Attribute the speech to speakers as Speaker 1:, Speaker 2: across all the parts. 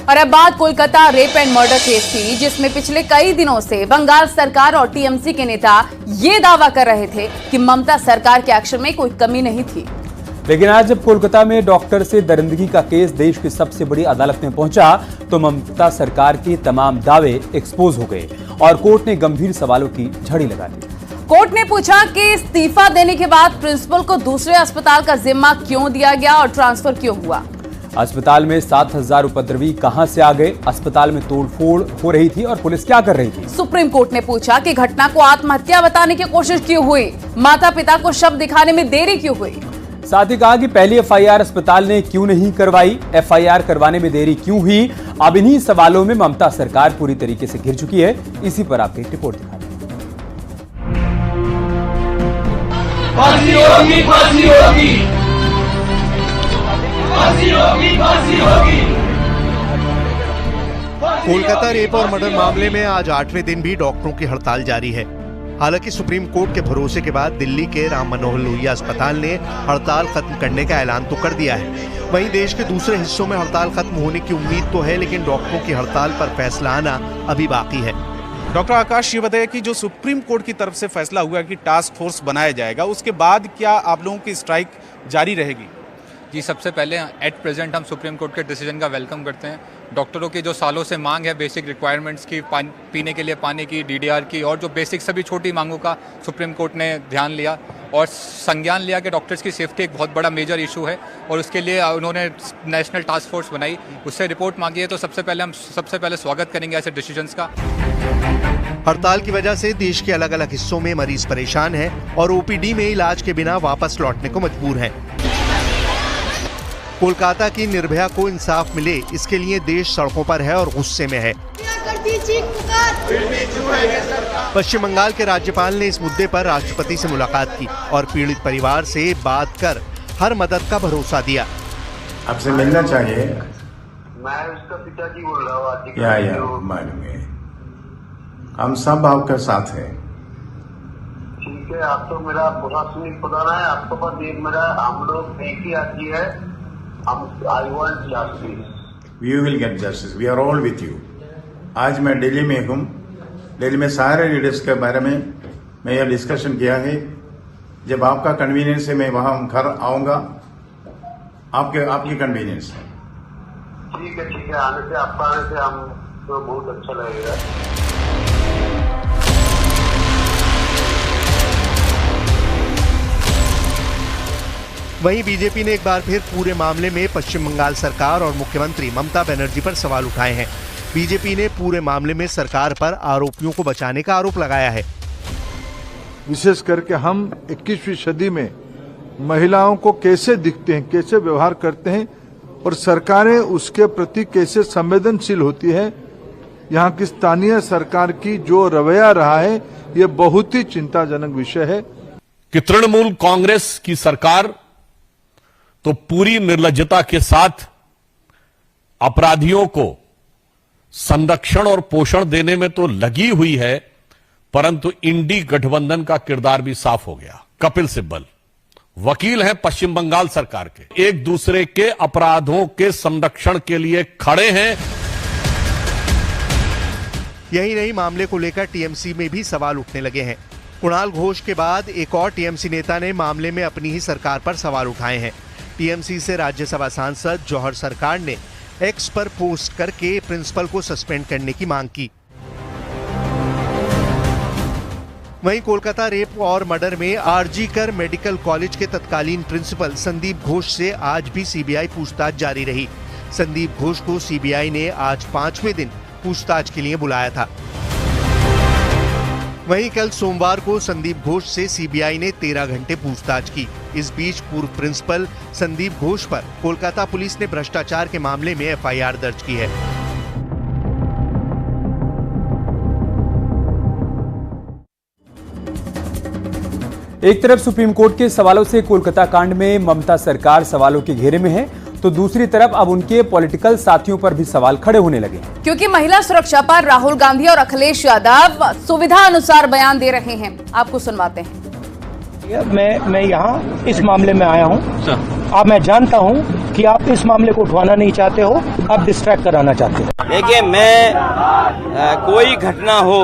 Speaker 1: और अब बात Kolkata rape and murder case की, जिसमें पिछले कई दिनों से बंगाल सरकार और टीएमसी के नेता ये दावा कर रहे थे कि ममता सरकार के एक्शन में कोई कमी नहीं थी।
Speaker 2: लेकिन आज जब कोलकाता में डॉक्टर से दरिंदगी का केस देश की सबसे बड़ी अदालत में पहुंचा तो ममता सरकार के तमाम दावे एक्सपोज हो गए और कोर्ट ने गंभीर सवालों की झड़ी लगा दी।
Speaker 1: कोर्ट ने पूछा कि इस्तीफा देने के बाद प्रिंसिपल को दूसरे अस्पताल का जिम्मा क्यों दिया गया और ट्रांसफर क्यों हुआ।
Speaker 2: अस्पताल में 7,000 उपद्रवी कहां से आ गए, अस्पताल में तोड़फोड़ हो रही थी और पुलिस क्या कर रही थी।
Speaker 1: सुप्रीम कोर्ट ने पूछा कि घटना को आत्महत्या बताने की कोशिश क्यों हुई, माता पिता को शव दिखाने में देरी क्यों हुई।
Speaker 2: साथ ही कहा कि पहली एफआईआर अस्पताल ने क्यों नहीं करवाई, एफआईआर करवाने में देरी क्यों हुई। अब इन्हीं सवालों में ममता सरकार पूरी तरीके से घिर चुकी है। इसी पर आपकी रिपोर्ट दिखा दें।
Speaker 3: फांसी होगी, फांसी होगी, फांसी होगी, फांसी होगी।
Speaker 4: कोलकाता रेप और मर्डर मामले में आज 8वें दिन भी डॉक्टरों की हड़ताल जारी है। हालांकि सुप्रीम कोर्ट के भरोसे के बाद दिल्ली के राम मनोहर लोहिया अस्पताल ने हड़ताल खत्म करने का ऐलान तो कर दिया है। वहीं देश के दूसरे हिस्सों में हड़ताल खत्म होने की उम्मीद तो है, लेकिन डॉक्टरों की हड़ताल पर फैसला आना अभी बाकी है।
Speaker 5: डॉक्टर आकाश, ये बताइए कि जो सुप्रीम कोर्ट की तरफ से फैसला हुआ कि टास्क फोर्स बनाया जाएगा, उसके बाद क्या आप लोगों की स्ट्राइक जारी रहेगी?
Speaker 6: जी, सबसे पहले एट प्रेजेंट हम सुप्रीम कोर्ट के डिसीजन का वेलकम करते हैं। डॉक्टरों की जो सालों से मांग है बेसिक रिक्वायरमेंट्स की, पीने के लिए पानी की, डीडीआर की और जो बेसिक सभी छोटी मांगों का सुप्रीम कोर्ट ने ध्यान लिया और संज्ञान लिया कि डॉक्टर्स की सेफ्टी एक बहुत बड़ा मेजर इशू है और उसके लिए उन्होंने नेशनल टास्क फोर्स बनाई, उससे रिपोर्ट मांगी है। तो सबसे पहले स्वागत करेंगे ऐसे डिसीजंस का।
Speaker 4: हड़ताल की वजह से देश के अलग अलग हिस्सों में मरीज परेशान हैं और ओपीडी में इलाज के बिना वापस लौटने को मजबूर हैं। कोलकाता की निर्भया को इंसाफ मिले, इसके लिए देश सड़कों पर है और गुस्से में है। पश्चिम बंगाल के राज्यपाल ने इस मुद्दे पर राष्ट्रपति से मुलाकात की और पीड़ित परिवार से बात कर हर मदद का भरोसा दिया।
Speaker 7: आपसे मिलना चाहिए।
Speaker 8: मैं उसका पिताजी बोल रहा हूँ।
Speaker 7: या मालूम, हम सब आपके साथ हैं।
Speaker 8: ठीक है, आप तो मेरा प्रशासनिक प्रधान है, आपके पास एक मेरा हम लोग एक ही आदमी है। I want justice.
Speaker 7: We will get justice. We are all with you. आज मैं दिल्ली में हूँ। दिल्ली में सारे लीडर्स के बारे में मैं यह डिस्कशन किया है। जब आपका कन्वीनियंस है मैं वहाँ घर आऊँगा, आपकी कन्वीनियंस है।
Speaker 8: ठीक है, आने से आपका आने से हम तो बहुत अच्छा लगेगा।
Speaker 4: वहीं बीजेपी ने एक बार फिर पूरे मामले में पश्चिम बंगाल सरकार और मुख्यमंत्री ममता बनर्जी पर सवाल उठाए हैं। बीजेपी ने पूरे मामले में सरकार पर आरोपियों को बचाने का आरोप लगाया है।
Speaker 9: विशेष करके हम 21वीं सदी में महिलाओं को कैसे दिखते हैं, कैसे व्यवहार करते हैं और सरकारें उसके प्रति कैसे संवेदनशील होती है, यहाँ की स्थानीय सरकार की जो रवैया रहा है ये बहुत ही चिंताजनक विषय है।
Speaker 10: कि तृणमूल कांग्रेस की सरकार तो पूरी निर्लज्जता के साथ अपराधियों को संरक्षण और पोषण देने में तो लगी हुई है, परंतु इंडी गठबंधन का किरदार भी साफ हो गया। कपिल सिब्बल वकील हैं पश्चिम बंगाल सरकार के, एक दूसरे के अपराधों के संरक्षण के लिए खड़े हैं।
Speaker 4: यही नहीं, मामले को लेकर टीएमसी में भी सवाल उठने लगे हैं। कुणाल घोष के बाद एक और टीएमसी नेता ने मामले में अपनी ही सरकार पर सवाल उठाए हैं। टीएमसी से राज्यसभा सांसद जौहर सरकार ने एक्स पर पोस्ट करके प्रिंसिपल को सस्पेंड करने की मांग की। वहीं कोलकाता रेप और मर्डर में आरजी कर मेडिकल कॉलेज के तत्कालीन प्रिंसिपल संदीप घोष से आज भी सीबीआई पूछताछ जारी रही। संदीप घोष को सीबीआई ने आज 5वें दिन पूछताछ के लिए बुलाया था। वहीं कल सोमवार को संदीप घोष से सीबीआई ने 13 घंटे पूछताछ की। इस बीच पूर्व प्रिंसिपल संदीप घोष पर कोलकाता पुलिस ने भ्रष्टाचार के मामले में एफआईआर दर्ज की है।
Speaker 2: एक तरफ सुप्रीम कोर्ट के सवालों से कोलकाता कांड में ममता सरकार सवालों के घेरे में है, तो दूसरी तरफ अब उनके पॉलिटिकल साथियों पर भी सवाल खड़े होने लगे हैं।
Speaker 1: क्योंकि महिला सुरक्षा पर राहुल गांधी और अखिलेश यादव सुविधा अनुसार बयान दे रहे हैं। आपको सुनवाते हैं।
Speaker 11: मैं यहाँ इस मामले में आया हूँ। अब मैं जानता हूँ कि आप इस मामले को उठवाना नहीं चाहते हो, आप डिस्ट्रैक्ट कराना चाहते हो।
Speaker 12: देखिए, मैं कोई घटना हो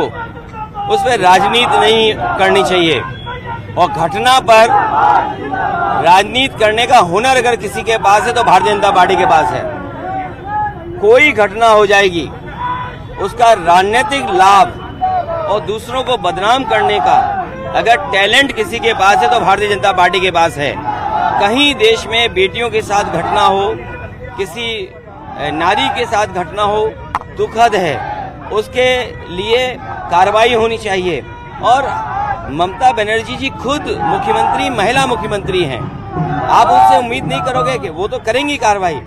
Speaker 12: उस पर राजनीति नहीं करनी चाहिए, और घटना पर राजनीति करने का हुनर अगर किसी के पास है तो भारतीय जनता पार्टी के पास है। कोई घटना हो जाएगी, उसका राजनीतिक लाभ और दूसरों को बदनाम करने का अगर टैलेंट किसी के पास है तो भारतीय जनता पार्टी के पास है। कहीं देश में बेटियों के साथ घटना हो, किसी नारी के साथ घटना हो, दुखद है, उसके लिए कार्रवाई होनी चाहिए। और ममता बनर्जी जी खुद मुख्यमंत्री, महिला मुख्यमंत्री हैं, आप उससे उम्मीद नहीं करोगे कि वो तो करेंगी कार्रवाई।